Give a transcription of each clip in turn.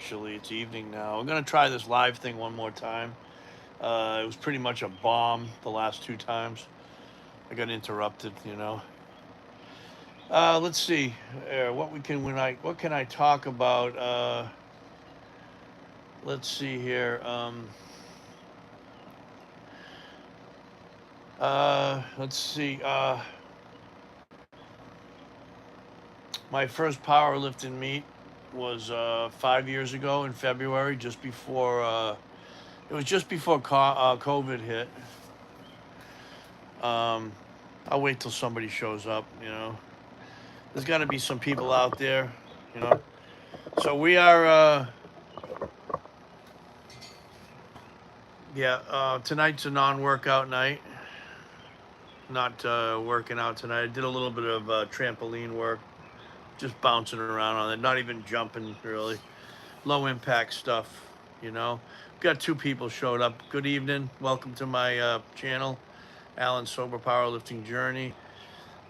actually. It's evening now. I'm going to try this live thing one more time. It was pretty much a bomb the last two times. I got interrupted, you know. Let's see. What can I talk about? Let's see here. Let's see. My first powerlifting meet was 5 years ago in February, just before it was just before COVID hit. Um, I'll wait till somebody shows up. You know, there's got to be some people out there. You know, so we are. Yeah, tonight's a non-workout night. Not working out tonight. I did a little bit of trampoline work, just bouncing around on it. Not even jumping really. Low impact stuff. You know, got two people showed up. Good evening. Welcome to my channel, Allan Sober Powerlifting Journey.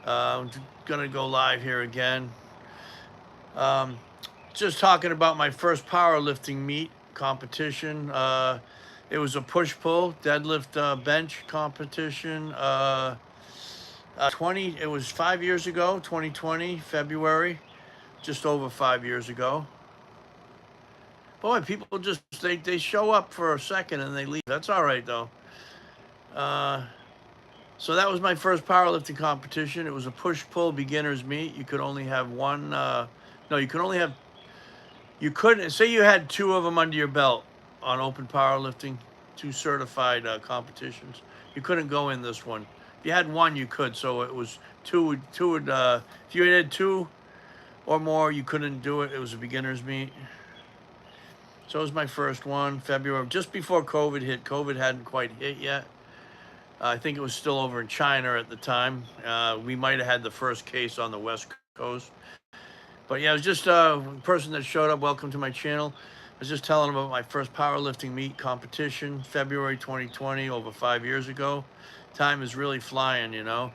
I'm gonna go live here again. Um, just talking about my first powerlifting meet competition. It was a push-pull deadlift bench competition. 20. It was 5 years ago, 2020 February, just over 5 years ago. Boy, people just they show up for a second and they leave. That's all right though. Uh, so that was my first powerlifting competition. It was a push-pull beginners meet. You could only have one. No, you could only have. You couldn't say you had two of them under your belt on open powerlifting, two certified competitions. You couldn't go in this one. If you had one, you could. So it was two. Two would. If you had two or more, you couldn't do it. It was a beginners meet. So it was my first one, February, just before COVID hit. COVID hadn't quite hit yet. I think it was still over in China at the time. We might have had the first case on the West Coast. But yeah, it was just a person that showed up. Welcome to my channel. I was just telling them about my first powerlifting meet competition, February 2020, over 5 years ago. Time is really flying, you know.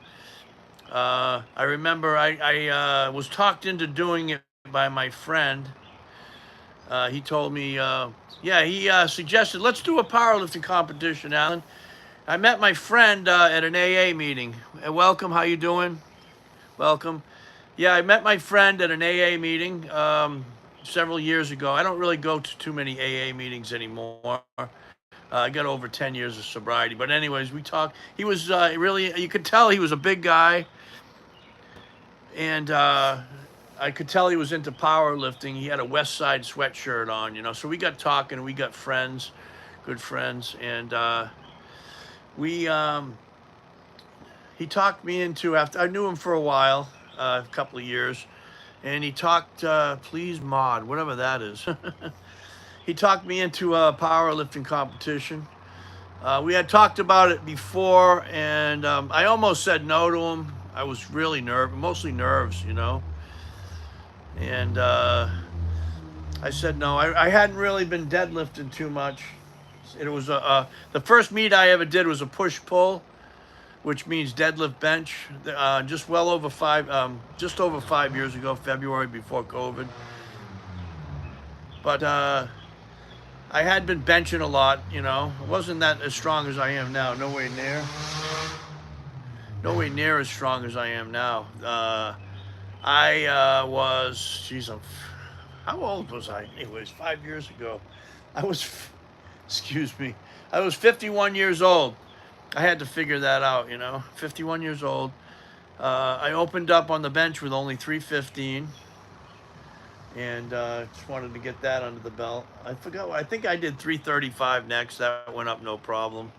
I remember I was talked into doing it by my friend. He told me, he suggested, let's do a powerlifting competition, Allan. I met my friend at an AA meeting. Welcome, how you doing? Welcome. Yeah, I met my friend at an AA meeting several years ago. I don't really go to too many AA meetings anymore. I got over 10 years of sobriety. But anyways, we talked. He was really, you could tell he was a big guy. And I could tell he was into powerlifting. He had a West Side sweatshirt on, you know. So we got talking. We got friends, good friends. And we he talked me into, after I knew him for a while, a couple of years, and he talked, please mod, whatever that is. He talked me into a powerlifting competition. We had talked about it before, and I almost said no to him. I was really mostly nerves, you know. And I said no. I hadn't really been deadlifting too much. It was the first meet I ever did was a push-pull, which means deadlift bench. Just over 5 years ago, February, before COVID. But I had been benching a lot, you know. It wasn't that as strong as I am now. Nowhere near as strong as I am now. I was, how old was I? Anyways, 5 years ago. I was, excuse me, I was 51 years old. I had to figure that out, you know. 51 years old. I opened up on the bench with only 315. And just wanted to get that under the belt. I forgot. I think I did 335 next. That went up no problem.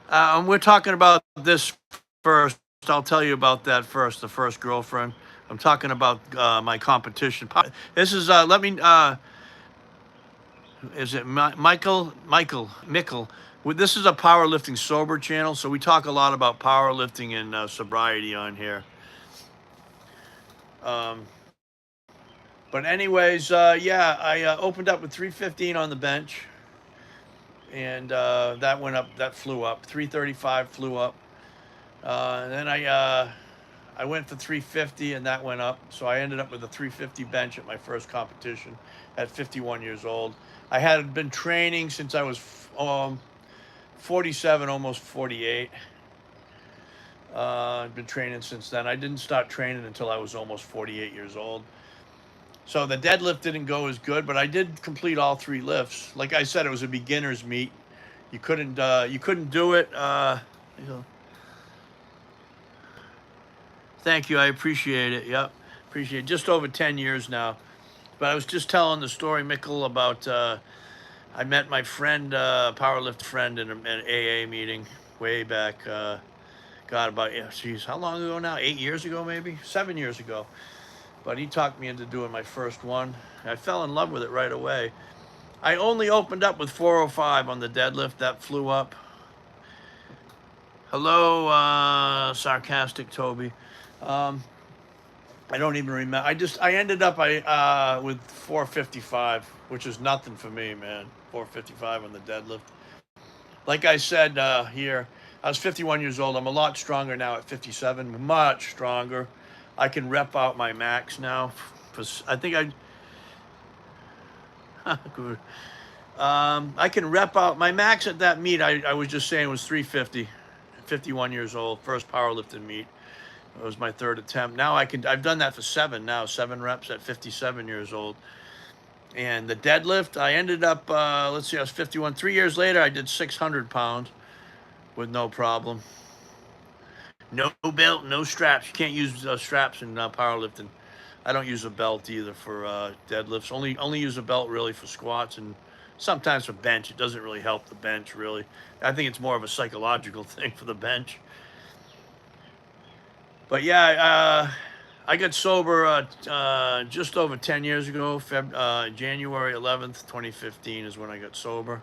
We're talking about this first. I'll tell you about that first. The first girlfriend. I'm talking about my competition. This is. Let me. Is it Michael? Mickle. This is a powerlifting sober channel, so we talk a lot about powerlifting and sobriety on here. But anyways, I opened up with 315 on the bench, and that flew up. 335 flew up. And then I I went for 350 and that went up. So I ended up with a 350 bench at my first competition at 51 years old. I had been training since I was 47, almost 48. I've been training since then. I didn't start training until I was almost 48 years old. So the deadlift didn't go as good, but I did complete all 3 lifts. Like I said, it was a beginner's meet. You couldn't do it. You know, thank you. I appreciate it. Yep. Appreciate it. Just over 10 years now. But I was just telling the story, Mikkel, about I met my friend, powerlift friend, in an AA meeting way back. God, about, yeah, geez, how long ago now? 8 years ago, maybe 7 years ago. But he talked me into doing my first one. I fell in love with it right away. I only opened up with 405 on the deadlift. That flew up. Hello, sarcastic Toby. I don't even remember. I ended up with 455, which is nothing for me, man. 455 on the deadlift. Like I said here, I was 51 years old. I'm a lot stronger now at 57, much stronger. I can rep out my max now. I think I can rep out my max at that meet. I was just saying was 350. 51 years old, first powerlifting meet. It was my 3rd attempt. Now I've done that for 7 reps at 57 years old. And the deadlift, I ended up, let's see, I was 51. 3 years later, I did 600 pounds with no problem. No belt, no straps. You can't use straps in powerlifting. I don't use a belt either for deadlifts. Only use a belt really for squats and sometimes for bench. It doesn't really help the bench, really. I think it's more of a psychological thing for the bench. But yeah, I got sober just over 10 years ago. January 11th, 2015 is when I got sober.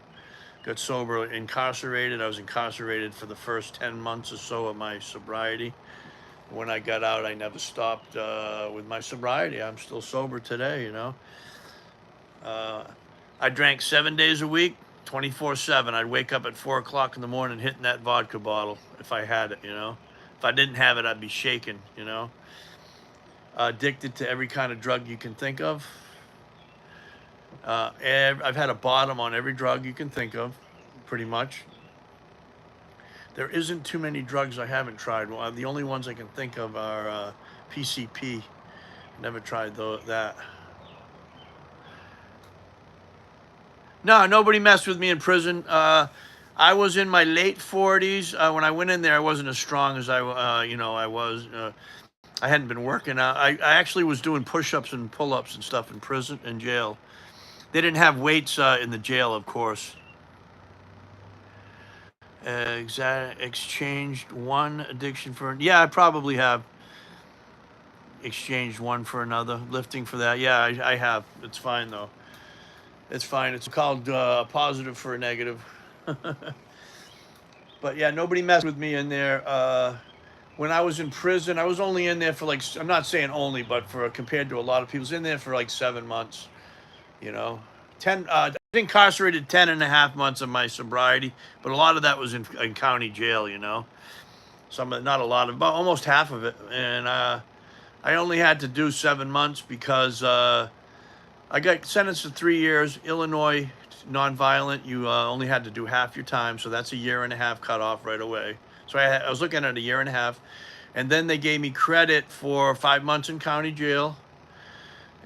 Got sober, incarcerated. I was incarcerated for the first 10 months or so of my sobriety. When I got out, I never stopped with my sobriety. I'm still sober today, you know. I drank 7 days a week, 24/7. I'd wake up at 4 o'clock in the morning hitting that vodka bottle if I had it, you know. If I didn't have it, I'd be shaking, you know. Addicted to every kind of drug you can think of. I've had a bottom on every drug you can think of, pretty much. There isn't too many drugs I haven't tried. Well, the only ones I can think of are PCP. Never tried that. No, nobody messed with me in prison. I was in my late 40s. When I went in there, I wasn't as strong as I was. I hadn't been working out. I actually was doing push-ups and pull-ups and stuff in prison and jail. They didn't have weights in the jail, of course. Exchanged one addiction for, yeah, I probably have exchanged one for another. Lifting for that, yeah, I have. It's fine though. It's fine. It's called positive for a negative. But yeah, nobody messed with me in there. When I was in prison, I was only in there for like, I'm not saying only, but compared to a lot of people, I was in there for like 7 months, you know. I was incarcerated 10 and a half months of my sobriety, but a lot of that was in county jail, you know. Not a lot of, but almost half of it. And I only had to do 7 months because I got sentenced to 3 years. Illinois, nonviolent, you only had to do half your time, so that's a year and a half cut off right away. So I was looking at a year and a half, and then they gave me credit for 5 months in county jail.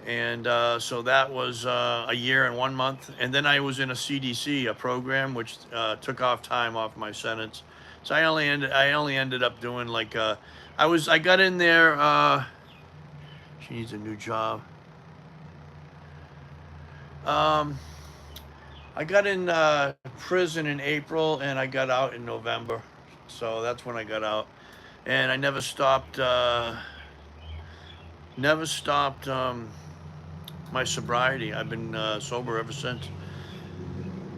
And so that was a year and 1 month. And then I was in a CDC, a program, which took off time off my sentence. So I only ended up doing like, I got in there, she needs a new job. I got in prison in April and I got out in November. So that's when I got out. And I never stopped my sobriety. I've been sober ever since.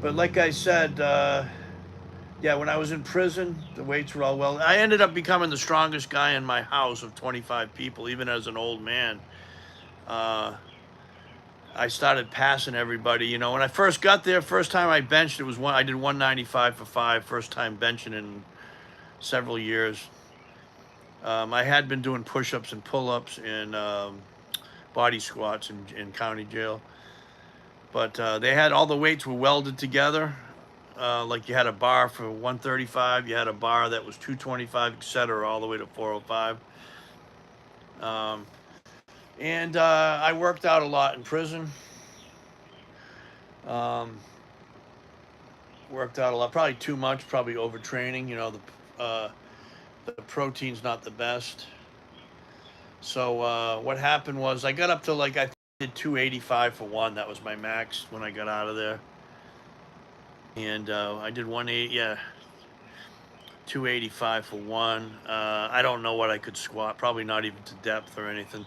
But like I said, yeah, when I was in prison, the weights were all well. I ended up becoming the strongest guy in my house of 25 people, even as an old man. I started passing everybody. You know, when I first got there, first time I benched, I did 195 for 5, first time benching in several years. I had been doing push-ups and pull-ups and body squats in county jail, but they had all the weights were welded together. Like you had a bar for 135, you had a bar that was 225, etc., all the way to 405. Um, and I worked out a lot in prison. Um, Worked out a lot, probably too much, probably overtraining. The protein's not the best. So what happened was I got up to like I did 285 for one. That was my max when I got out of there. And I did 180, yeah, 285 for one. I don't know what I could squat, probably not even to depth or anything.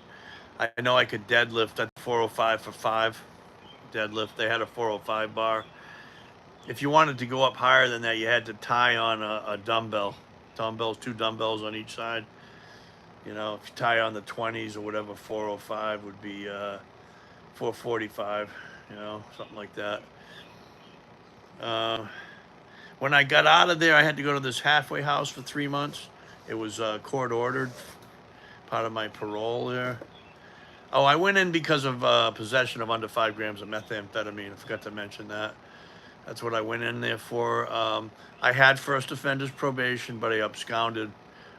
I know I could deadlift at 405 for five. Deadlift. They had a 405 bar. If you wanted to go up higher than that, you had to tie on a dumbbell. Dumbbells, two dumbbells on each side. You know, if you tie on the 20s or whatever, 405 would be 445, you know, something like that. Uh, when I got out of there, I had to go to this halfway house for 3 months. It was court ordered, part of my parole there. Oh, I went in because of possession of under 5 grams of methamphetamine. I forgot to mention that. That's what I went in there for. I had first offender's probation, but I absconded.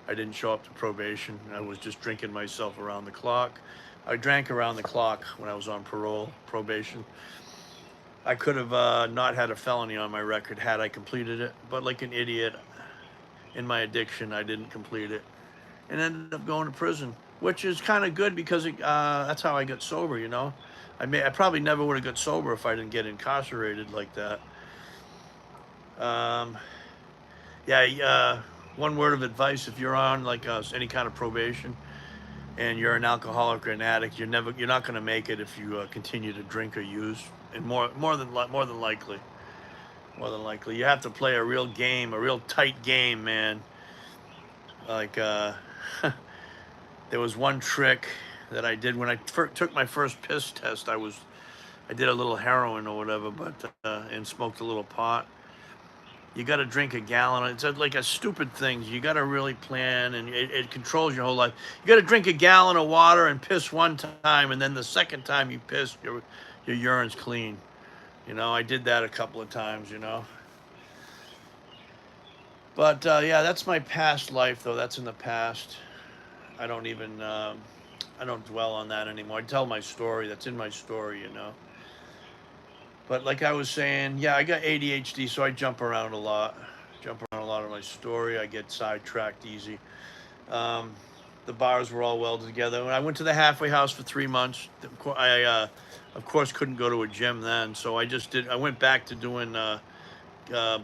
I didn't show up to probation. I was just drinking myself around the clock. I drank around the clock when I was on probation. I could have not had a felony on my record had I completed it, but like an idiot in my addiction, I didn't complete it and ended up going to prison, which is kind of good because that's how I got sober, you know. I probably never would have got sober if I didn't get incarcerated like that. Um, yeah, one word of advice: if you're on like any kind of probation and you're an alcoholic or an addict, you're not going to make it if you continue to drink or use. And more than likely, you have to play a real game, a real tight game, man. Like there was one trick that I did when I took my first piss test. I did a little heroin or whatever, but and smoked a little pot. You got to drink a gallon. It's like a stupid thing. You got to really plan, and it controls your whole life. You got to drink a gallon of water and piss one time, and then the second time you piss, your urine's clean. You know, I did that a couple of times. You know, but yeah, that's my past life, though. That's in the past. I don't even I don't dwell on that anymore. I tell my story. That's in my story. You know. But like I was saying, yeah, I got ADHD, so I jump around a lot. Jump around a lot of my story. I get sidetracked easy. Um, the bars were all welded together. When I went to the halfway house for 3 months, of course, couldn't go to a gym then. So I went back to doing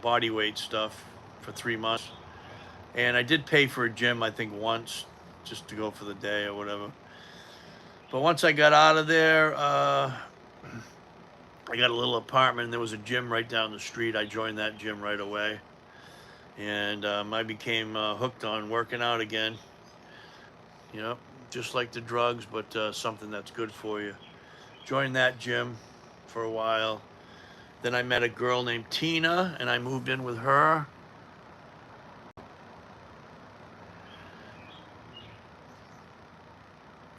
body weight stuff for 3 months. And I did pay for a gym, I think, once, just to go for the day or whatever. But once I got out of there, I got a little apartment, and there was a gym right down the street. I joined that gym right away. And I became hooked on working out again. You know, just like the drugs, but something that's good for you. Joined that gym for a while. Then I met a girl named Tina, and I moved in with her.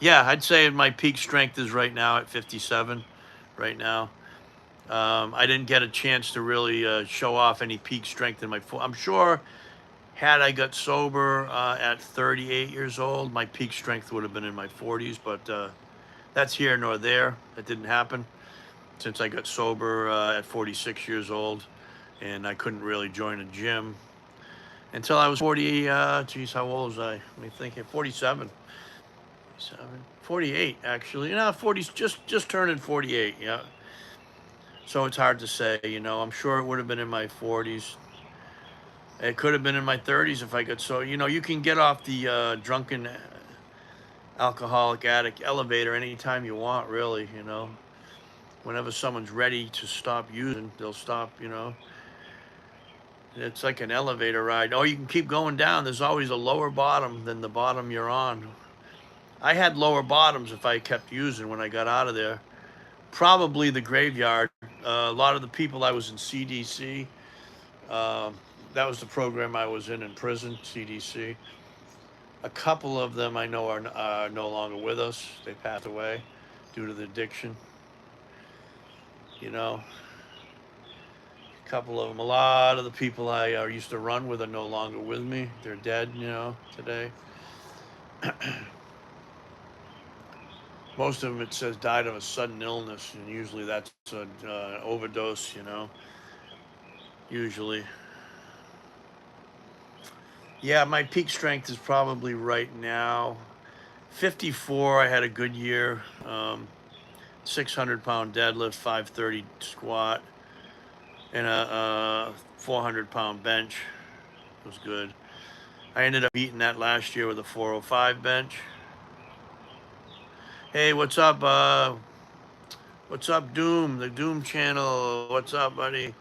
Yeah, I'd say my peak strength is right now at 57 right now. I didn't get a chance to really show off any peak strength in my foot. I'm sure had I got sober at 38 years old, my peak strength would have been in my 40s, but that's here nor there. That didn't happen since I got sober at 46 years old, and I couldn't really join a gym until I was 40. Geez, how old was I? Let me think. 47. 48 actually. You know, 40s, just turning 48. Yeah. So it's hard to say. You know, I'm sure it would have been in my 40s. It could have been in my 30s if I could. So, you know, you can get off the drunken alcoholic addict elevator anytime you want, really, you know. Whenever someone's ready to stop using, they'll stop, you know. It's like an elevator ride. Oh, you can keep going down. There's always a lower bottom than the bottom you're on. I had lower bottoms if I kept using when I got out of there. Probably the graveyard. A lot of the people I was in CDC. Uh, that was the program I was in prison, CDC. A couple of them I know are no longer with us. They passed away due to the addiction. You know, a couple of them. A lot of the people I used to run with are no longer with me. They're dead. You know, today. Most of them, it says, died of a sudden illness, and usually that's an overdose. You know, usually. Yeah, my peak strength is probably right now 54. I had a good year. 600-pound deadlift, 530 squat, and a 400-pound bench. It was good. I ended up beating that last year with a 405 bench. Hey, what's up? What's up, Doom? The Doom channel. What's up, buddy?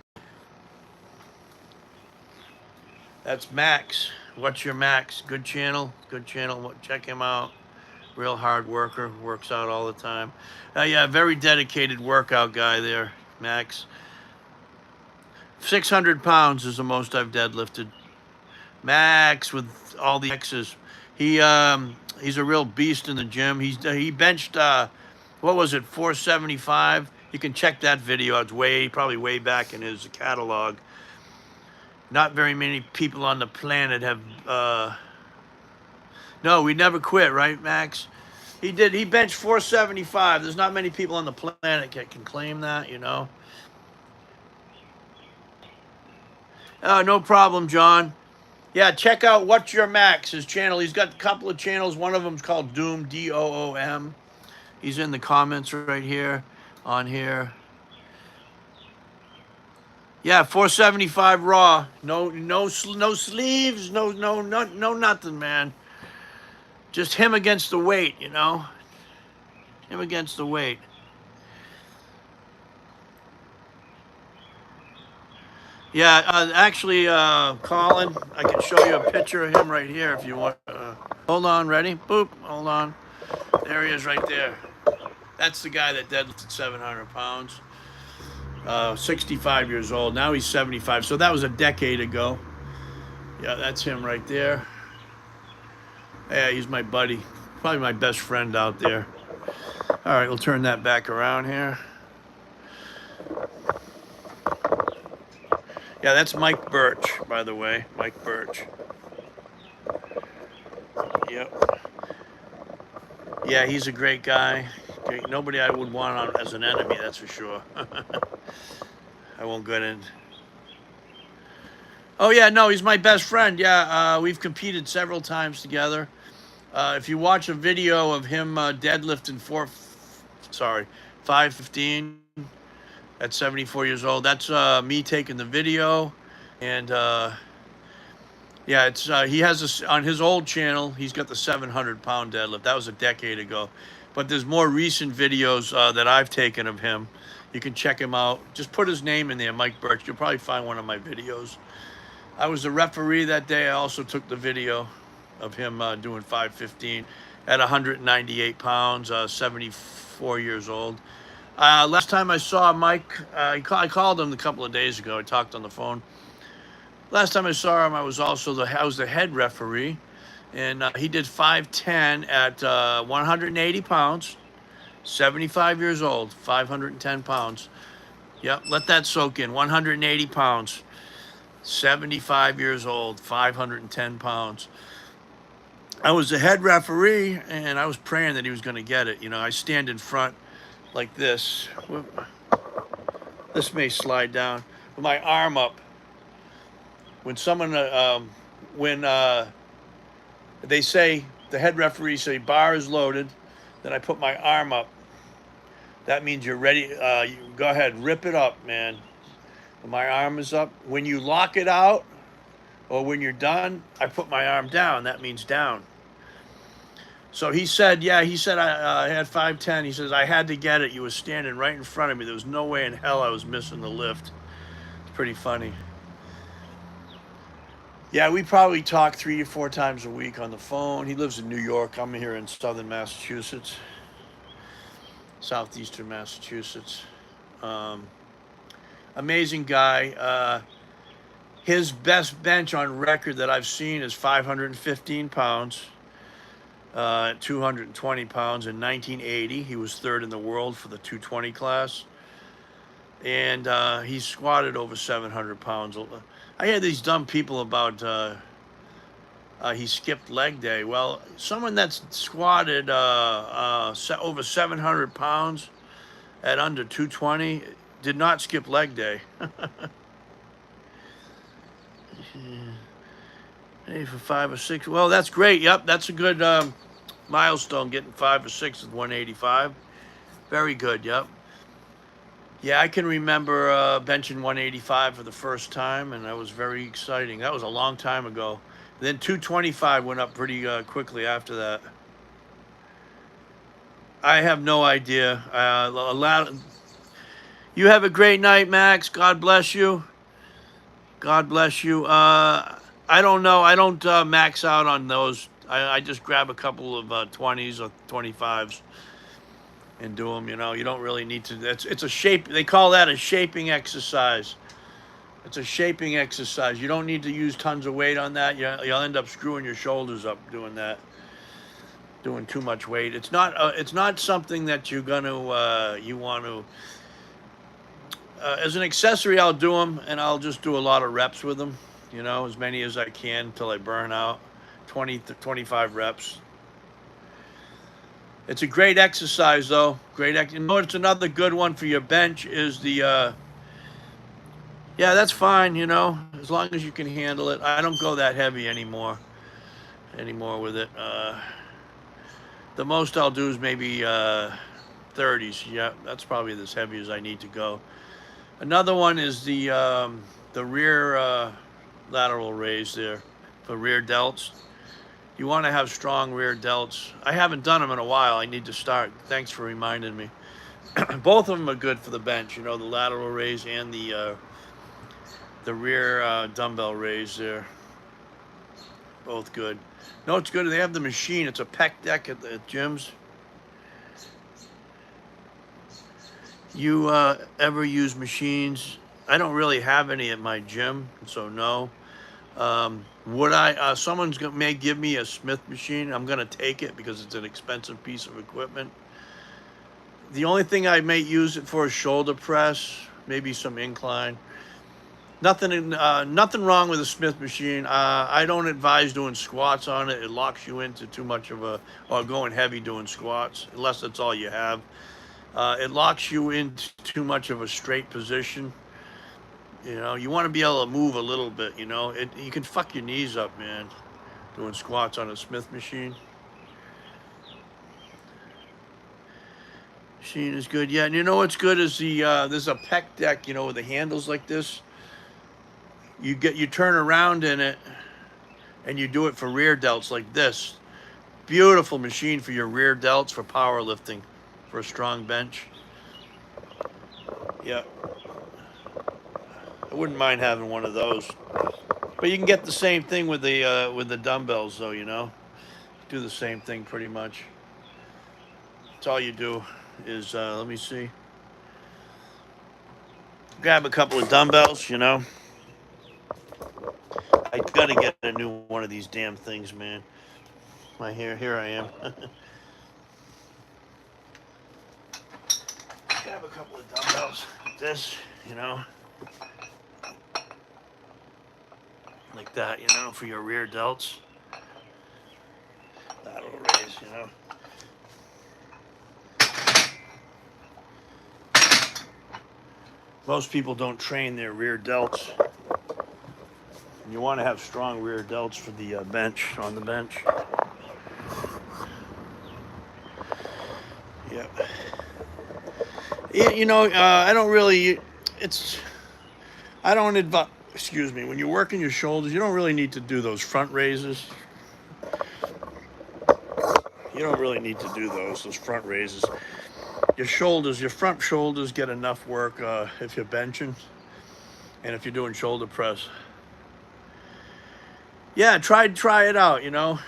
That's Max. What's your Max? Good channel. Good channel. Check him out. Real hard worker. Works out all the time. Yeah, very dedicated workout guy there, Max. 600 pounds is the most I've deadlifted. Max with all the X's. He's a real beast in the gym. He benched what was it, 475. You can check that video out. It's probably way back in his catalog. Not very many people on the planet have no, we never quit, right, Max? He did. He benched 475. There's not many people on the planet that can claim that, you know. No problem, John. Yeah, check out What's Your Max, his channel. He's got a couple of channels. One of them's called Doom, Doom. He's in the comments right here, on here. Yeah, 475 raw. No sleeves, no nothing, man. Just him against the weight, you know. Him against the weight. Yeah, actually, Colin, I can show you a picture of him right here if you want. Hold on, ready? Boop, hold on. There he is right there. That's the guy that deadlifted 700 pounds. 65 years old. Now he's 75. So that was a decade ago. Yeah, that's him right there. Yeah, he's my buddy. Probably my best friend out there. All right, we'll turn that back around here. Yeah, that's Mike Birch, by the way. Mike Birch. Yep. Yeah, he's a great guy. Great. Nobody I would want on as an enemy, that's for sure. I won't get in. Oh, yeah, no, he's my best friend. Yeah, we've competed several times together. If you watch a video of him deadlifting 515 at 74 years old, that's me taking the video. And yeah, it's he has this on his old channel. He's got the 700-pound deadlift. That was a decade ago. But there's more recent videos that I've taken of him. You can check him out. Just put his name in there, Mike Birch. You'll probably find one of my videos. I was the referee that day. I also took the video of him doing 515 at 198 pounds, 74 years old. Last time I saw Mike, I called him a couple of days ago. I talked on the phone. Last time I saw him, I was the head referee, and he did 510 at 180 pounds, 75 years old, 510 pounds. Yep, let that soak in. 180 pounds, 75 years old, 510 pounds. I was the head referee, and I was praying that he was going to get it. You know, I stand in front like this. This may slide down with my arm up. When someone, when they say, the head referee say, bar is loaded, then I put my arm up. That means you're ready. You go ahead, rip it up, man. When my arm is up. When you lock it out, or when you're done, I put my arm down. That means down. So he said, yeah, he said I had 510. He says, I had to get it. You were standing right in front of me. There was no way in hell I was missing the lift. It's pretty funny. Yeah, we probably talk 3 or 4 times a week on the phone. He lives in New York. I'm here in southern Massachusetts, southeastern Massachusetts. Amazing guy. His best bench on record that I've seen is 515 pounds. at 220 pounds in 1980. He was third in the world for the 220 class. And he squatted over 700 pounds. I hear these dumb people about he skipped leg day. Well, someone that's squatted over 700 pounds at under 220 did not skip leg day. Hey, for 5 or 6. Well, that's great. Yep, that's a good milestone, getting 5 or 6 with 185. Very good. Yep. Yeah, I can remember benching 185 for the first time, and that was very exciting. That was a long time ago. Then 225 went up pretty quickly after that. I have no idea. You have a great night, Max. God bless you. God bless you. I don't know. I don't max out on those. I just grab a couple of 20s or 25s and do them. You know, you don't really need to. It's a shape. They call that a shaping exercise. It's a shaping exercise. You don't need to use tons of weight on that. You'll end up screwing your shoulders up doing that. Doing too much weight. It's not something that you're gonna you want to. As an accessory, I'll do them, and I'll just do a lot of reps with them. You know, as many as I can until I burn out. 20 to 25 reps. It's a great exercise, though. You know, it's another good one for your bench is the. Yeah, that's fine. You know, as long as you can handle it. I don't go that heavy anymore with it. The most I'll do is maybe 30s. Yeah, that's probably as heavy as I need to go. Another one is the rear lateral raise there for rear delts. You want to have strong rear delts. I haven't done them in a while. I need to start. Thanks for reminding me. Both of them are good for the bench. You know, the lateral raise and the rear dumbbell raise there. Both good. No, it's good. They have the machine. It's a pec deck at the gyms. You ever use machines? I don't really have any at my gym, so no. Would I? May give me a Smith machine. I'm gonna take it because it's an expensive piece of equipment. The only thing I may use it for is shoulder press, maybe some incline. Nothing wrong with a Smith machine. I don't advise doing squats on it. It locks you into too much of or going heavy doing squats, unless that's all you have. It locks you into too much of a straight position. You know, you want to be able to move a little bit, you know. You can fuck your knees up, man, doing squats on a Smith machine. Machine is good. Yeah, and you know what's good is there's a pec deck, you know, with the handles like this. You turn around in it, and you do it for rear delts like this. Beautiful machine for your rear delts for powerlifting, for a strong bench. Yeah. I wouldn't mind having one of those. But you can get the same thing with the dumbbells, though, you know. Do the same thing pretty much. That's all you do is, let me see. Grab a couple of dumbbells, you know. I gotta get a new one of these damn things, man. Here I am. Grab a couple of dumbbells like this, you know. Like that, you know, for your rear delts. Lateral raise, you know. Most people don't train their rear delts. And you want to have strong rear delts for the bench, on the bench. Yeah. You know, I don't really, I don't advise, excuse me, when you're working your shoulders, you don't really need to do those front raises. You don't really need to do those front raises. Your front shoulders get enough work if you're benching and if you're doing shoulder press. Yeah, try it out, you know.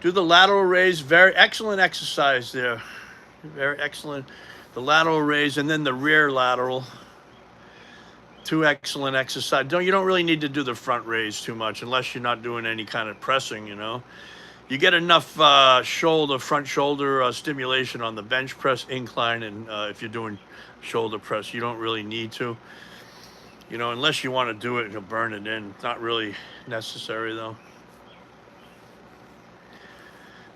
Do the lateral raise. Very excellent exercise there. Very excellent. The lateral raise and then the rear lateral. Two excellent exercises. You don't really need to do the front raise too much unless you're not doing any kind of pressing, you know. You get enough front shoulder stimulation on the bench press incline, and if you're doing shoulder press, you don't really need to. You know, unless you want to do it and burn it in. It's not really necessary though.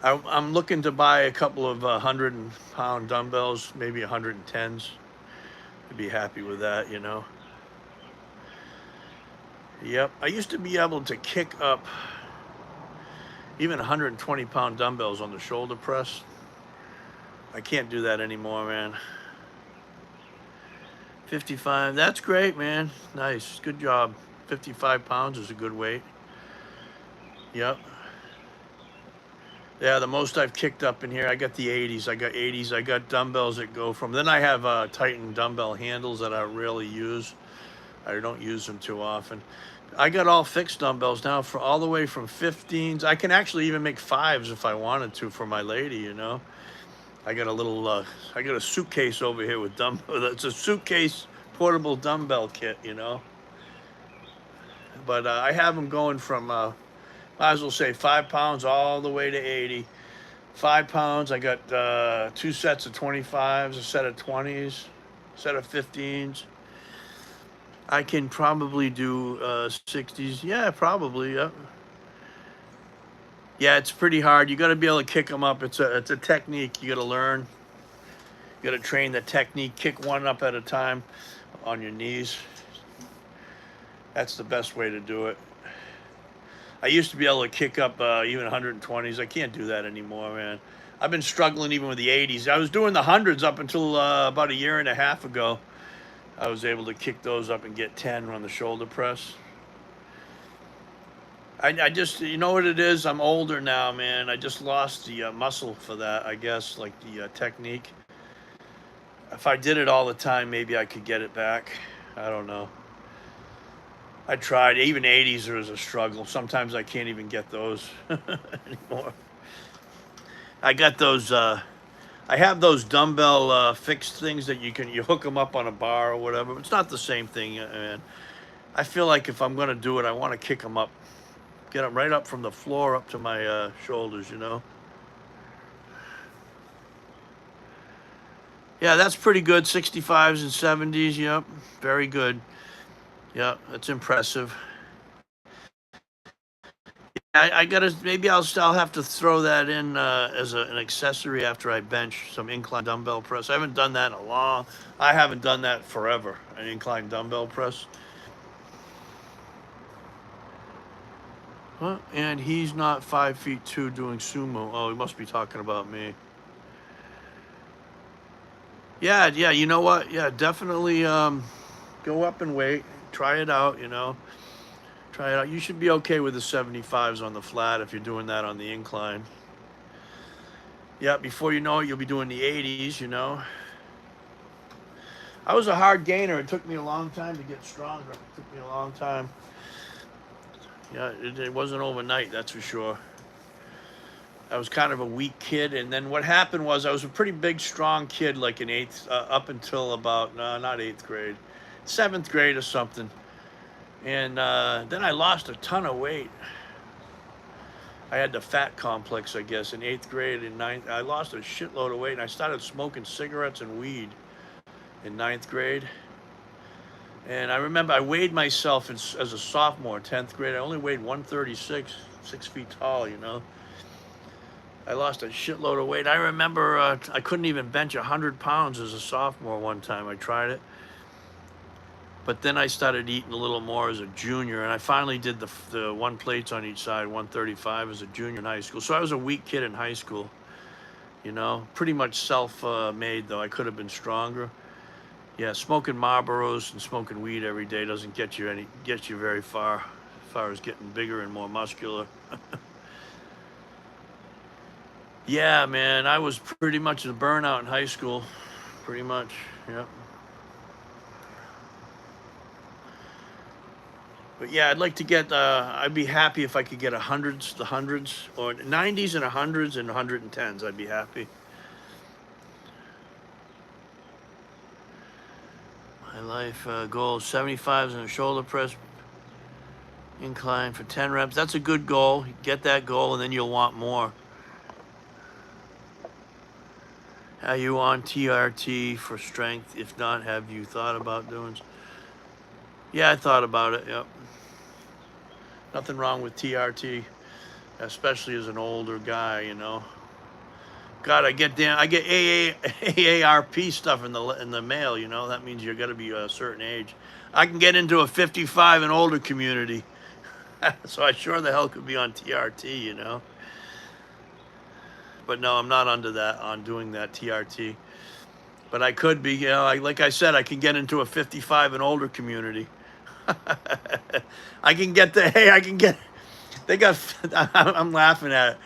I'm looking to buy a couple of 100-pound dumbbells, maybe 110s. I'd be happy with that, you know. Yep, I used to be able to kick up even 120-pound dumbbells on the shoulder press. I can't do that anymore, man. 55, that's great, man. Nice, good job. 55 pounds is a good weight. Yep. Yeah, the most I've kicked up in here, I got the 80s. I got 80s. I got dumbbells that go from, then I have Titan dumbbell handles that I rarely use. I don't use them too often. I got all fixed dumbbells now for all the way from 15s. I can actually even make 5s if I wanted to for my lady, you know. I got a little, I got a suitcase over here with dumbbell. It's a suitcase portable dumbbell kit, you know. But I have them going from, might as well say 5 pounds all the way to 80. 5 pounds, I got 2 sets of 25s, a set of 20s, a set of 15s. I can probably do 60s. Yeah, probably. Yep. Yeah, it's pretty hard. You got to be able to kick them up. It's a technique. You got to learn. You got to train the technique. Kick one up at a time on your knees. That's the best way to do it. I used to be able to kick up even 120s. I can't do that anymore, man. I've been struggling even with the 80s. I was doing the hundreds up until about a year and a half ago. I was able to kick those up and get 10 on the shoulder press. I just, you know what it is? I'm older now, man. I just lost the muscle for that, I guess, like the technique. If I did it all the time, maybe I could get it back. I don't know. I tried. Even 80s is a struggle. Sometimes I can't even get those anymore. I got those, I have those dumbbell fixed things that you hook them up on a bar or whatever. It's not the same thing, man. I feel like if I'm going to do it, I want to kick them up. Get them right up from the floor up to my shoulders, you know. Yeah, that's pretty good. 65s and 70s. Yep, very good. Yep, that's impressive. I gotta, maybe I'll have to throw that in as an accessory after I bench some incline dumbbell press. I haven't done that in a long. I haven't done that forever. An incline dumbbell press. Huh? And he's not 5'2" doing sumo. Oh, he must be talking about me. Yeah, yeah. You know what? Yeah, definitely. Go up and weight. Try it out. You know, try it out. You should be okay with the 75s on the flat if you're doing that on the incline. Yeah, before you know it, you'll be doing the 80s. You know. I was a hard gainer. It took me a long time to get stronger. It took me a long time. Yeah, it wasn't overnight, that's for sure. I was kind of a weak kid, and then what happened was I was a pretty big, strong kid, like in up until about, no, not 8th grade, 7th grade or something. And then I lost a ton of weight. I had the fat complex, I guess, in 8th grade and 9th. I lost a shitload of weight, and I started smoking cigarettes and weed in 9th grade. And I remember I weighed myself as a sophomore, 10th grade. I only weighed 136, 6 feet tall, you know. I lost a shitload of weight. I remember I couldn't even bench 100 pounds as a sophomore one time. I tried it. But then I started eating a little more as a junior, and I finally did the 1 plates on each side, 135 as a junior in high school. So I was a weak kid in high school, you know. Pretty much self-made, though. I could have been stronger. Yeah, smoking Marlboros and smoking weed every day doesn't get you very far, as far as getting bigger and more muscular. Yeah, man, I was pretty much a burnout in high school, pretty much. Yeah. But yeah, I'd like to get. I'd be happy if I could get the hundreds, or 90s and 100s and 110s. I'd be happy. My life goal: 75s and a shoulder press. Incline for 10 reps. That's a good goal. Get that goal, and then you'll want more. Are you on TRT for strength? If not, have you thought about doing? Yeah, I thought about it. Yep. Nothing wrong with TRT, especially as an older guy. You know. God, I get AARP stuff in the mail. You know, that means you got to be a certain age. I can get into a 55 and older community, so I sure the hell could be on TRT. You know. But no, I'm not under that on doing that TRT. But I could be, you know, like I said, I can get into a 55 and older community. I can get they got, I'm laughing at it.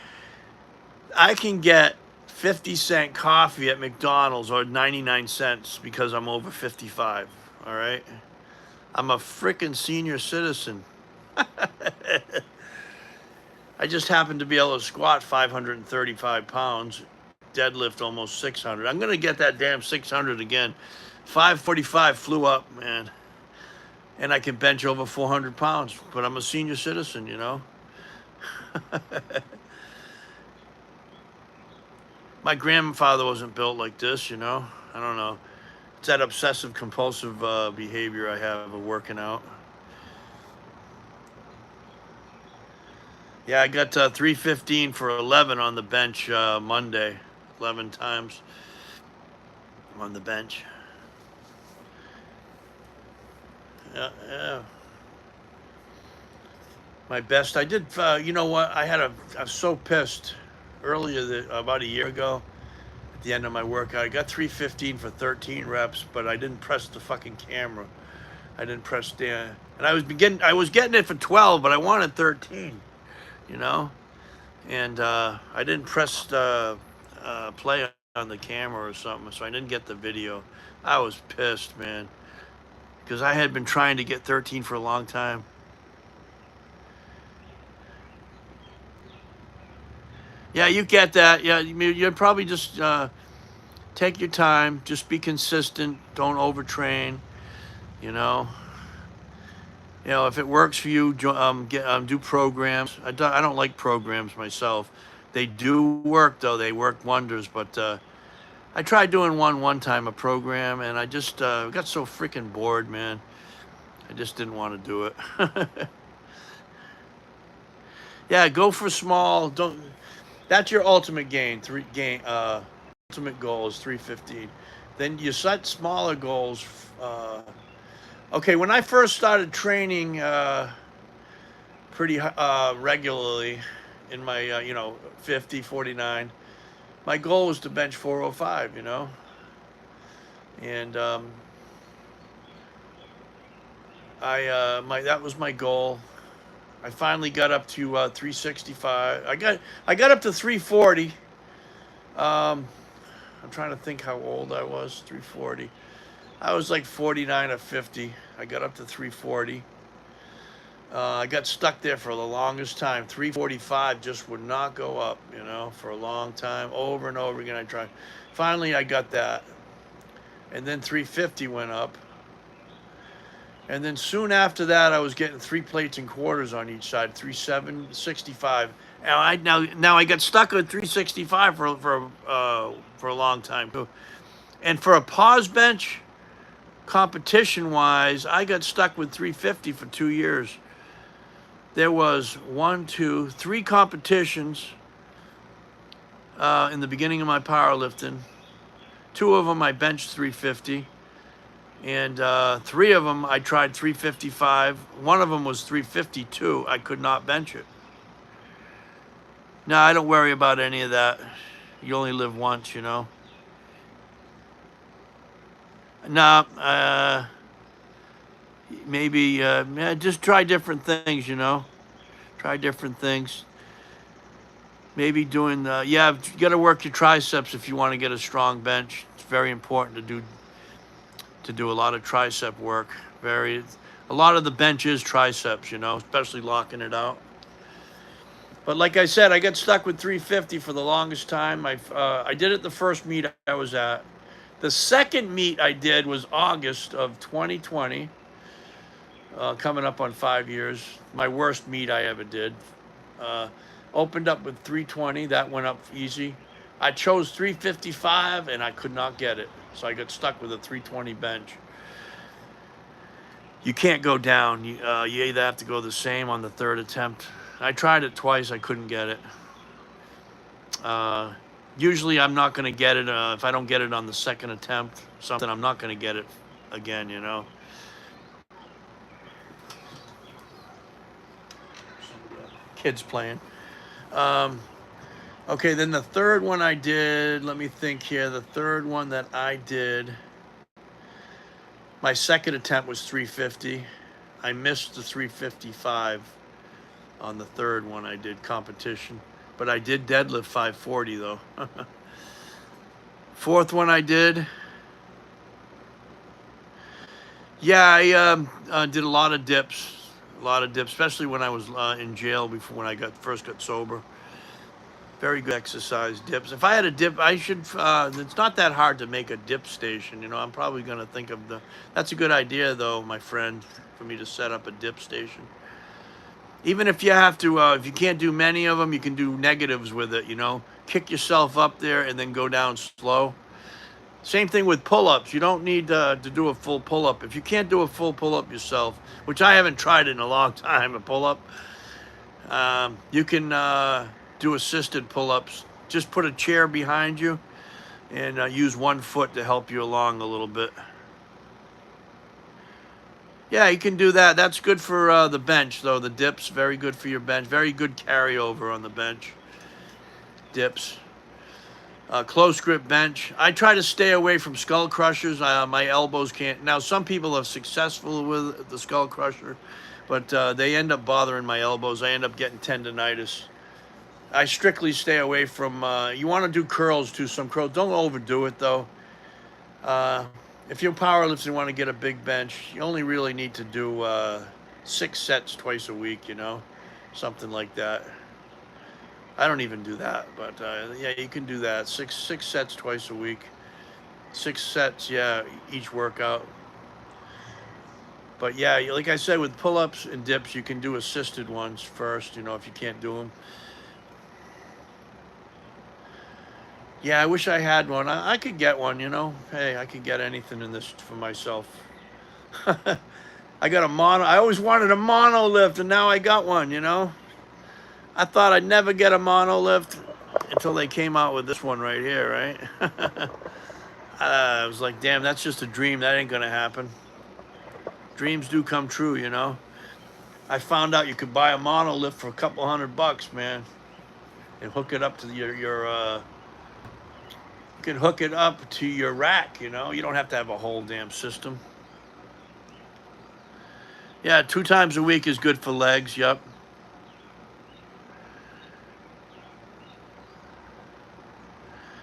I can get 50-cent coffee at McDonald's or 99 cents because I'm over 55. All right. I'm a freaking senior citizen. I just happen to be able to squat 535 pounds, deadlift almost 600. I'm going to get that damn 600 again. 545 flew up, man. And I can bench over 400 pounds, but I'm a senior citizen, you know. My grandfather wasn't built like this, you know. I don't know. It's that obsessive compulsive behavior I have of working out. Yeah, I got 315 for 11 on the bench Monday. 11 times on the bench. Yeah. My best, I did, you know what? I was so pissed earlier, about a year ago, at the end of my workout. I got 315 for 13 reps, but I didn't press the fucking camera. I didn't press down. And I was getting it for 12, but I wanted 13, you know? And I didn't press play on the camera or something, so I didn't get the video. I was pissed, man, because I had been trying to get 13 for a long time. Yeah, you get that. Yeah, you'd probably just take your time, just be consistent, don't overtrain, you know. You know, if it works for you, do programs. I don't like programs myself. They do work, though. They work wonders. But I tried doing one time, a program, and I just got so freaking bored, man. I just didn't want to do it. Yeah, go for small. Don't. That's your ultimate ultimate goal is 315. Then you set smaller goals. Okay, when I first started training pretty regularly in my, 50, 49, my goal was to bench 405, you know. And that was my goal. I finally got up to 365. I got up to 340. I'm trying to think how old I was. 340. I was like 49 or 50. I got up to 340. I got stuck there for the longest time. 345 just would not go up, you know, for a long time. Over and over again I tried. Finally I got that. And then 350 went up. And then soon after that, I was getting 3 plates and quarters on each side, 365. Now I got stuck at 365 for a long time too. And for a pause bench, competition wise, I got stuck with 350 for 2 years. There was 1, 2, 3 competitions in the beginning of my powerlifting. 2 of them I benched 350. And 3 of them, I tried 355. 1 of them was 352. I could not bench it. No, I don't worry about any of that. You only live once, you know. No, maybe just try different things, you know. Try different things. Maybe doing, you got to work your triceps if you want to get a strong bench. It's very important to do a lot of tricep work. A lot of the bench is triceps, you know, especially locking it out. But like I said, I got stuck with 350 for the longest time. I did it the first meet I was at. The second meet I did was August of 2020. coming up on 5 years. My worst meet I ever did. Uh, Opened up with 320. That went up easy. I chose 355 and I could not get it. So I got stuck with a 320 bench. You can't go down. You either have to go the same on the third attempt. I tried it twice. I couldn't get it. Usually I'm not going to get it. If I don't get it on the second attempt, something, I'm not going to get it again, you know. Kids playing. Okay, then the third one I did, let me think here. The third one that I did, my second attempt was 350. I missed the 355 on the third one I did competition. But I did deadlift 540 though. Fourth one I did, yeah, I did a lot of dips, especially when I was in jail before when I first got sober. Very good exercise, dips. If I had a dip, I should. It's not that hard to make a dip station. You know, I'm probably going to think of the. That's a good idea, though, my friend, for me to set up a dip station. Even if you have to, if you can't do many of them, you can do negatives with it. You know, kick yourself up there and then go down slow. Same thing with pull-ups. You don't need to do a full pull-up. If you can't do a full pull-up yourself, which I haven't tried in a long time, a pull-up, you can do assisted pull-ups. Just put a chair behind you and use one foot to help you along a little bit. Yeah, you can do that. That's good for the bench, though. The dips, very good for your bench. Very good carryover on the bench. Dips. Close grip bench. I try to stay away from skull crushers. My elbows can't. Now, some people are successful with the skull crusher, but they end up bothering my elbows. I end up getting tendonitis. I strictly stay away from, you want to do curls too, some curls. Don't overdo it though. If you're powerlifting and want to get a big bench, you only really need to do 6 sets twice a week, you know, something like that. I don't even do that, but yeah, you can do that. Six sets twice a week. 6 sets, yeah, each workout. But yeah, like I said, with pull-ups and dips, you can do assisted ones first, you know, if you can't do them. Yeah, I wish I had one. I could get one, you know. Hey, I could get anything in this for myself. I got a mono. I always wanted a mono lift, and now I got one, you know. I thought I'd never get a mono lift until they came out with this one right here, right? I was like, damn, that's just a dream. That ain't gonna happen. Dreams do come true, you know. I found out you could buy a mono lift for a couple $100, man, and hook it up to your you can hook it up to your rack, you know. You don't have to have a whole damn system. Yeah, 2 times a week is good for legs. Yep.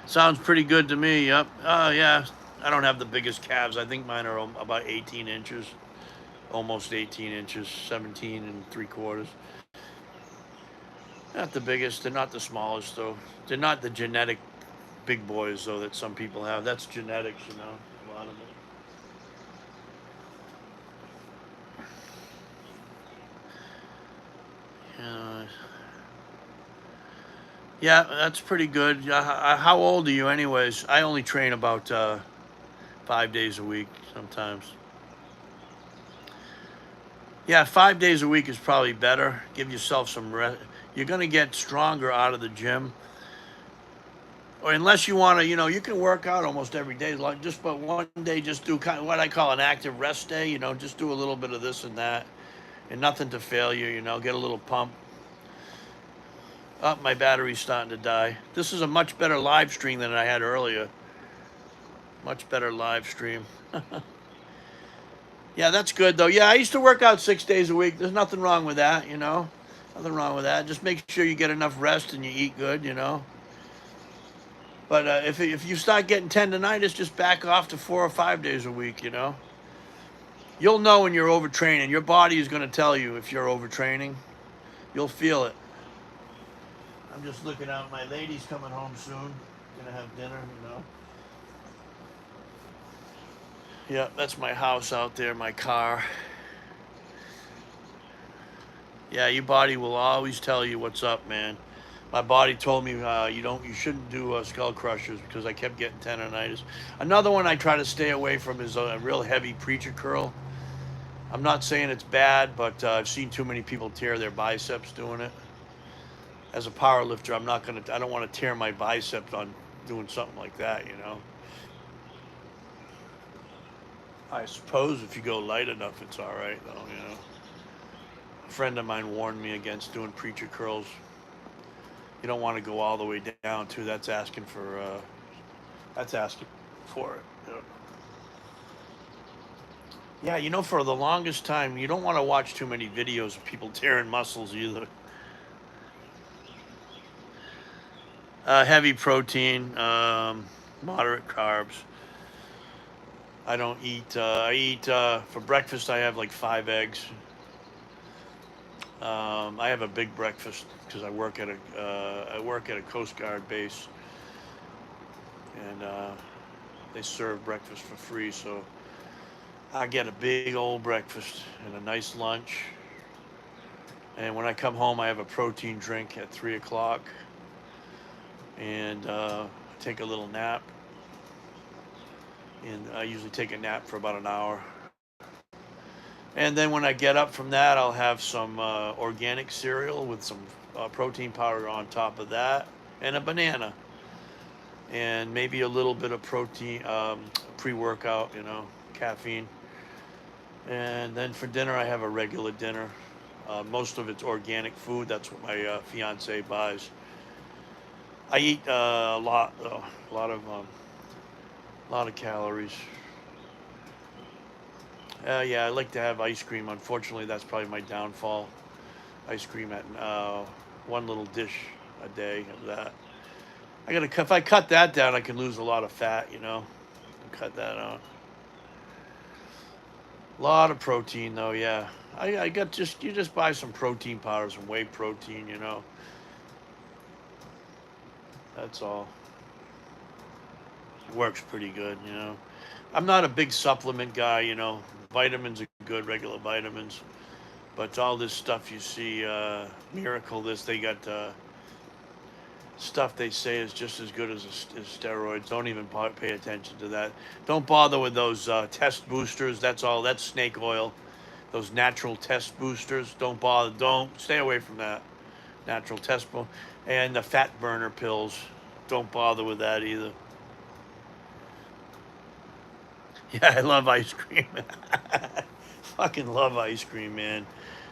Sounds pretty good to me. Yep. Yeah. I don't have the biggest calves. I think mine are about 18 inches, almost 18 inches, 17 and 3/4. Not the biggest. They're not the smallest, though. They're not the genetic big boys, though, that some people have. That's genetics, you know, a lot of it. Yeah, that's pretty good. How old are you, anyways? I only train about 5 days a week sometimes. Yeah, 5 days a week is probably better. Give yourself some rest. You're going to get stronger out of the gym. Or unless you want to, you know, you can work out almost every day. Like just but one day, just do kind of what I call an active rest day. You know, just do a little bit of this and that, and nothing to failure. You know, get a little pump. Oh, my battery's starting to die. This is a much better live stream than I had earlier. Much better live stream. Yeah, that's good though. Yeah, I used to work out 6 days a week. There's nothing wrong with that, you know. Nothing wrong with that. Just make sure you get enough rest and you eat good, you know. But if you start getting tendonitis, just back off to 4 or 5 days a week, you know. You'll know when you're overtraining. Your body is going to tell you if you're overtraining. You'll feel it. I'm just looking out. My lady's coming home soon. Gonna have dinner, you know. Yeah, that's my house out there, my car. Yeah, your body will always tell you what's up, man. My body told me you shouldn't do skull crushers because I kept getting tendonitis. Another one I try to stay away from is a real heavy preacher curl. I'm not saying it's bad, but I've seen too many people tear their biceps doing it. As a power lifter, I don't want to tear my biceps on doing something like that, you know. I suppose if you go light enough, it's all right, though, you know. A friend of mine warned me against doing preacher curls. You don't want to go all the way down, too. That's asking for it. You know. Yeah, you know, for the longest time, you don't want to watch too many videos of people tearing muscles either. Heavy protein, moderate carbs. I don't eat. I eat for breakfast. I have like 5 eggs. I have a big breakfast because I work at a Coast Guard base, and they serve breakfast for free. So I get a big old breakfast and a nice lunch. And when I come home, I have a protein drink at 3 o'clock, and take a little nap. And I usually take a nap for about an hour. And then when I get up from that, I'll have some organic cereal with some protein powder on top of that, and a banana, and maybe a little bit of protein, pre-workout, you know, caffeine. And then for dinner, I have a regular dinner. Most of it's organic food. That's what my fiance buys. I eat a lot of calories. Yeah, I like to have ice cream. Unfortunately, that's probably my downfall. Ice cream at one little dish a day of that. If I cut that down, I can lose a lot of fat. You know, cut that out. A lot of protein, though. Yeah, I got just you just buy some protein powder, some whey protein. You know, that's all. It works pretty good. You know, I'm not a big supplement guy. You know, vitamins are good, regular vitamins. But all this stuff you see, Miracle, they got stuff they say is just as good as steroids. Don't even pay attention to that. Don't bother with those test boosters. That's all. That's snake oil. Those natural test boosters. Don't bother. Don't stay away from that. Natural test and the fat burner pills. Don't bother with that either. Yeah, I love ice cream. Fucking love ice cream, man.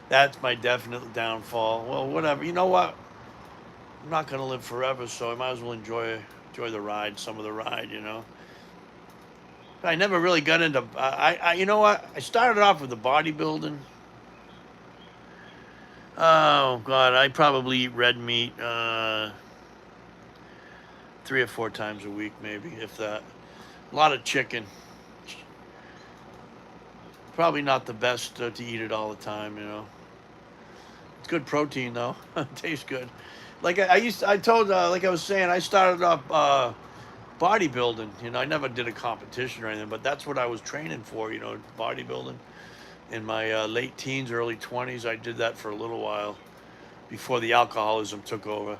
That's my definite downfall. Well, whatever. You know what? I'm not gonna live forever, so I might as well enjoy the ride, some of the ride, you know. I never really got into. You know what? I started off with the bodybuilding. Oh God, I probably eat red meat 3 or 4 times a week, maybe, if that. A lot of chicken. Probably not the best to eat it all the time, you know. It's good protein though. It tastes good. Like like I was saying, I started off bodybuilding. You know, I never did a competition or anything, but that's what I was training for. You know, bodybuilding. In my late teens, early 20s, I did that for a little while before the alcoholism took over.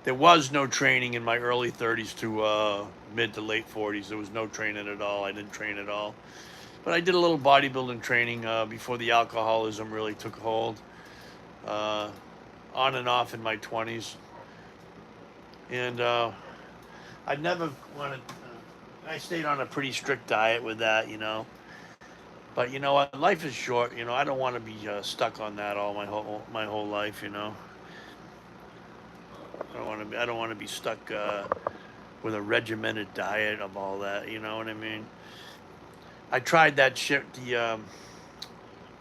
There was no training in my early 30s to mid to late 40s. There was no training at all. I didn't train at all. But I did a little bodybuilding training before the alcoholism really took hold. Uh, on and off in my 20s. And I never wanted. I stayed on a pretty strict diet with that, you know. But you know what? Life is short. You know, I don't want to be stuck on that all my whole life. You know, I don't want to be stuck with a regimented diet of all that. You know what I mean? I tried that shit. I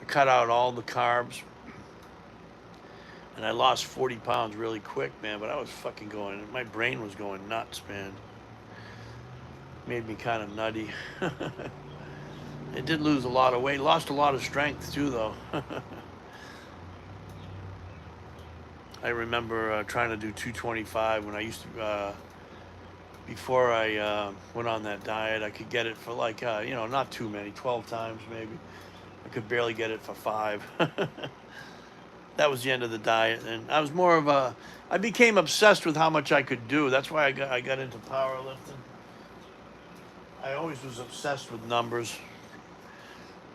cut out all the carbs, and I lost 40 pounds really quick, man. But I was fucking going. My brain was going nuts, man. Made me kind of nutty. It did lose a lot of weight. Lost a lot of strength too, though. I remember trying to do 225 when I used to. Before I went on that diet, I could get it for like not too many, 12 times maybe. I could barely get it for 5. that was the end of the diet. And I was more of a, I became obsessed with how much I could do. That's why I got into powerlifting. I always was obsessed with numbers,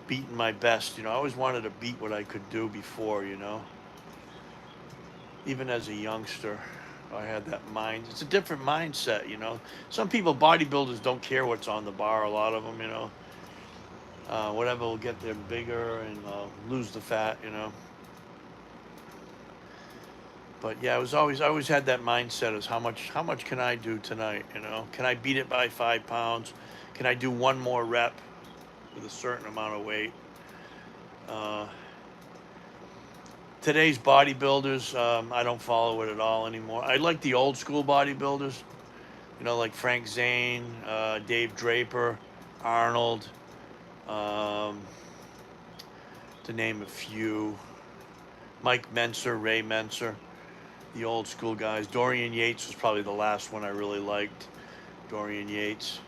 beating my best. I always wanted to beat what I could do before. Even as a youngster, I had that mind. It's a different mindset. Some people, bodybuilders, don't care what's on the bar. A lot of them. Whatever will get them bigger and lose the fat. But yeah, I always had that mindset as how much can I do tonight? Can I beat it by 5 pounds? Can I do one more rep with a certain amount of weight? Uh, Today's bodybuilders, I don't follow it at all anymore. I like the old school bodybuilders, like Frank Zane, Dave Draper, Arnold, um, to name a few. Mike Menser, Ray Menser, the old school guys. Dorian Yates was probably the last one I really liked. Dorian Yates.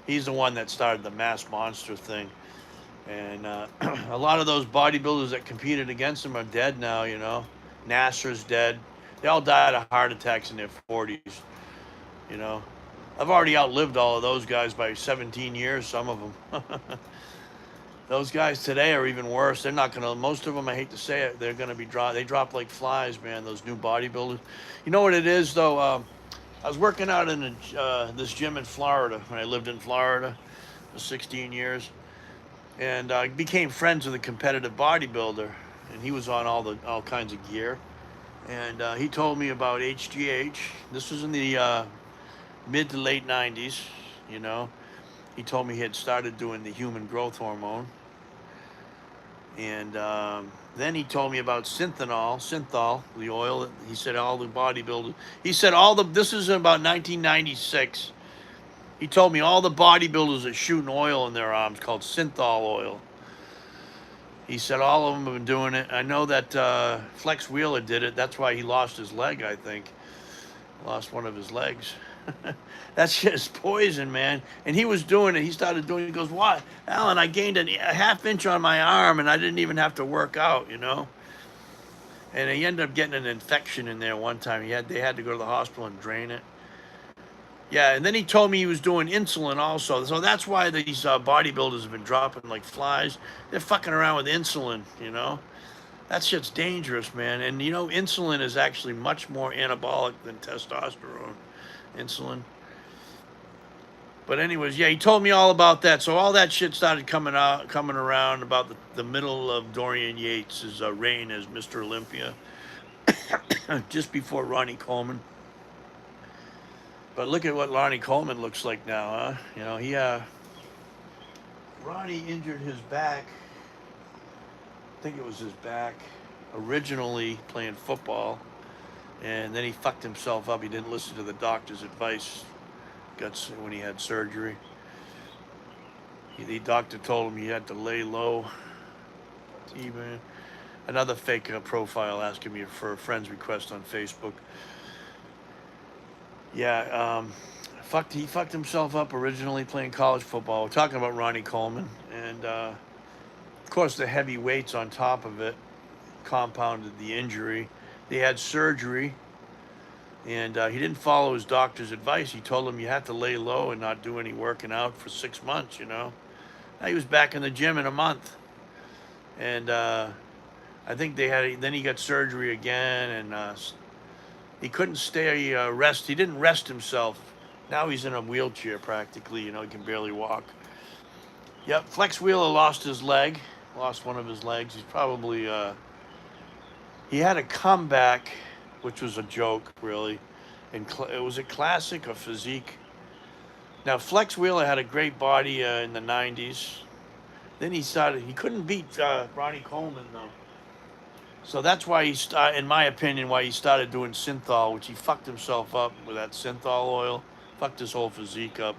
He's the one that started the mass monster thing. And a lot of those bodybuilders that competed against him are dead now. Nasser's dead. They all died of heart attacks in their 40s. You know, I've already outlived all of those guys by 17 years, some of them. Those guys today are even worse. They're not going to, most of them, I hate to say it, they're going to be they drop like flies, man, those new bodybuilders. You know what it is, though? I was working out in this gym in Florida when I lived in Florida for 16 years. And I became friends with a competitive bodybuilder, and he was on all kinds of gear. And he told me about HGH. This was in the mid to late 90s, you know. He told me he had started doing the human growth hormone. And then he told me about synthol, the oil. He said all the bodybuilders, this is about 1996. He told me all the bodybuilders are shooting oil in their arms called synthol oil. He said all of them have been doing it. I know that Flex Wheeler did it. That's why he lost his leg, I think. Lost one of his legs. That's just poison, man. And he was doing it. He started doing it. He goes, "What, Allan, I gained a half inch on my arm and I didn't even have to work out, you know?" And he ended up getting an infection in there one time. They had to go to the hospital and drain it. Yeah, and then he told me he was doing insulin also. So that's why these bodybuilders have been dropping like flies. They're fucking around with insulin, you know? That shit's dangerous, man. And, insulin is actually much more anabolic than testosterone. Insulin. But anyways, yeah, he told me all about that. So all that shit started coming around about the middle of Dorian Yates' reign as Mr. Olympia. Just before Ronnie Coleman. But look at what Ronnie Coleman looks like now, huh? Ronnie injured his back. I think it was his back originally playing football. And then he fucked himself up. He didn't listen to the doctor's advice when he had surgery. The doctor told him he had to lay low. Even another fake profile asking me for a friend's request on Facebook. Yeah, he fucked himself up originally playing college football. We're talking about Ronnie Coleman. And, of course, the heavy weights on top of it compounded the injury. They had surgery, and he didn't follow his doctor's advice. He told him you have to lay low and not do any working out for 6 months, Now, he was back in the gym in a month. And I think then he got surgery again, and he couldn't rest. He didn't rest himself. Now he's in a wheelchair practically, he can barely walk. Yep, Flex Wheeler lost one of his legs. He's probably, he had a comeback, which was a joke, really. And was it classic or physique? Now, Flex Wheeler had a great body in the 90s. Then he couldn't beat Ronnie Coleman, though. So that's why in my opinion, why he started doing synthol, which he fucked himself up with that synthol oil. Fucked his whole physique up.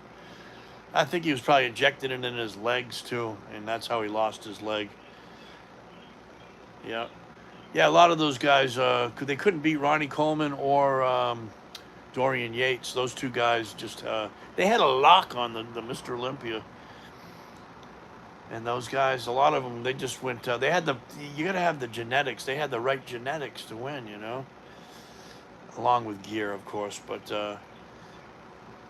I think he was probably injected it in his legs, too. And that's how he lost his leg. Yeah. Yeah, a lot of those guys, they couldn't beat Ronnie Coleman or Dorian Yates. Those two guys just, they had a lock on the Mr. Olympia. And those guys, a lot of them, they just went. They had the. You got to have the genetics. They had the right genetics to win, you know, along with gear, of course. But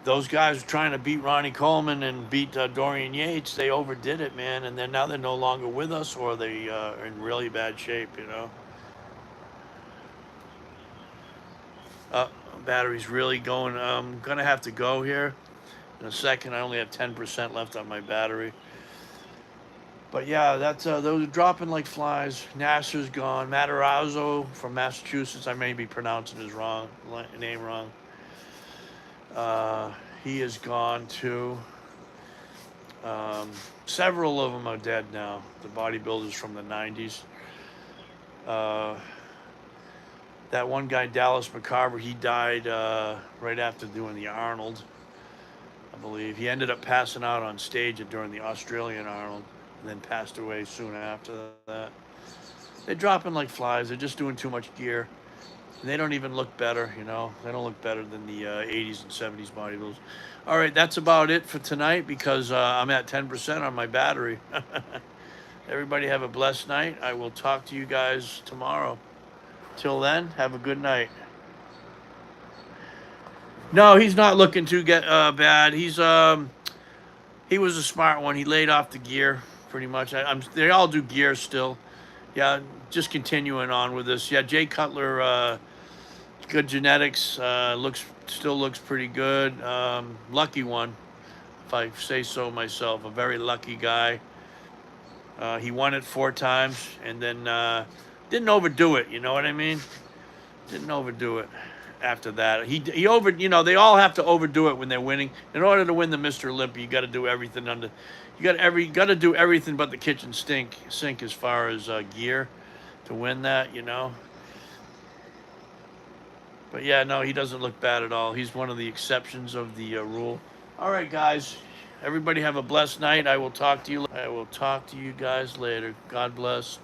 those guys were trying to beat Ronnie Coleman and beat Dorian Yates. They overdid it, man. And then now they're no longer with us, or they are in really bad shape, you know. Uh, Battery's really going. I'm gonna have to go here in a second. I only have 10% left on my battery. But yeah, that's those are dropping like flies. Nasser's gone. Matarazzo from Massachusetts. I may be pronouncing his name wrong. He is gone too. Um, Several of them are dead now. The bodybuilders from the '90s. Uh, that one guy, Dallas McCarver, he died right after doing the Arnold, I believe. He ended up passing out on stage during the Australian Arnold, and then passed away soon after that. They're dropping like flies. They're just doing too much gear. And they don't even look better, you know. They don't look better than the 80s and 70s bodybuilders. All right, that's about it for tonight because I'm at 10% on my battery. Everybody have a blessed night. I will talk to you guys tomorrow. Till then, have a good night. No, he's not looking too bad. He was a smart one. He laid off the gear pretty much. They all do gear still. Yeah, just continuing on with this. Yeah, Jay Cutler, good genetics. Still looks pretty good. Lucky one, if I say so myself. A very lucky guy. He won it 4 times and then didn't overdo it. You know what I mean? Didn't overdo it. After that, he over. You know, they all have to overdo it when they're winning. In order to win the Mr. Olympia, you got to do everything under. You got to do everything but the kitchen sink as far as gear to win that. You know. But yeah, no, he doesn't look bad at all. He's one of the exceptions of the rule. All right, guys. Everybody have a blessed night. I will talk to you. I will talk to you guys later. God bless.